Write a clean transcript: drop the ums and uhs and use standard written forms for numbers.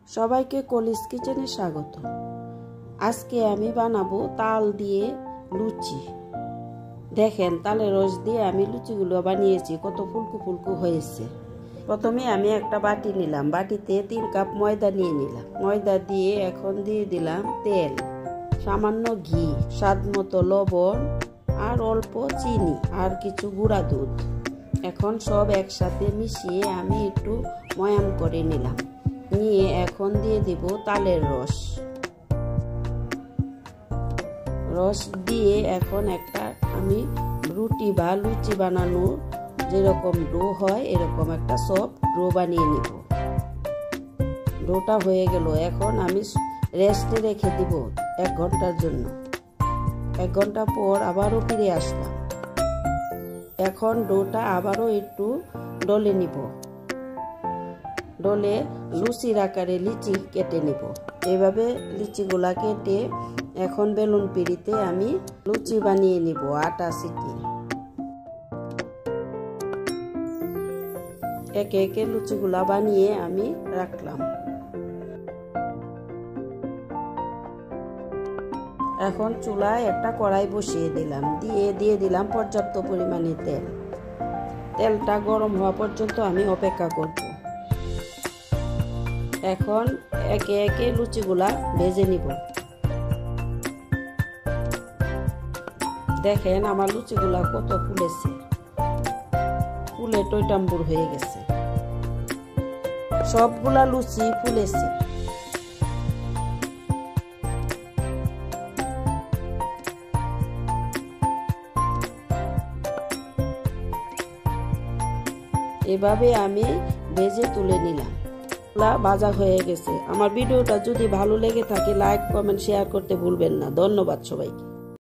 সবাইকে কলিজ কিচেনে স্বাগত। আজকে আমি বানাবো তাল দিয়ে লুচি। দেখেন তালের রস দিয়ে আমি লুচিগুলো বানিয়েছি, কত ফুলকু ফুলকু হয়েছে। প্রথমে আমি একটা বাটি নিলাম, বাটিতে 3 কাপ ময়দা নিয়ে নিলাম। ময়দা দিয়ে এখন দিয়ে দিলাম তেল, সামান্য ঘি, স্বাদ মতো লবণ আর অল্প চিনি আর কিছু গুঁড়া দুধ। এখন সব একসাথে মিশিয়ে আমি একটু ময়াম করে নিলাম। নিয়ে এখন দিয়ে দিব তালের রস দিয়ে এখন একটা আমি রুটি বা লুচি বানানো যেরকম ডো হয় এরকম একটা সফট ডো বানিয়ে নিব। ডোটা হয়ে গেল, এখন আমি রেস্টে রেখে দিব 1 ঘন্টার জন্য। 1 ঘন্টা পর আবারও ফিরে আসলাম। এখন ডোটা আবারও একটু ডলে নিব। ডলে লুচির আকারে লিচি কেটে নিব। এভাবে লিচিগুলা কেটে এখন বেলুন পিড়িতে আমি লুচি বানিয়ে নিব আটা সিটি। একে একে লুচিগুলা বানিয়ে আমি রাখলাম। এখন চুলায় একটা কড়াই বসিয়ে দিলাম, দিয়ে দিলাম পর্যাপ্ত পরিমাণে তেল। তেলটা গরম হওয়া পর্যন্ত আমি অপেক্ষা করব। এখন একে একে লুচিগুলা ভেজে নিব। দেখেন আমার লুচিগুলা কত ফুলেছে, ফুলে টইটাম্বুর হয়ে গেছে। সবগুলা লুচি ফুলেছে। এভাবে আমি ভেজে তুলে নিলাম। ভাজা হয়ে গেছে। আমার ভিডিওটা যদি ভালো লেগে থাকে লাইক, কমেন্ট, শেয়ার করতে ভুলবেন না। ধন্যবাদ সবাইকে।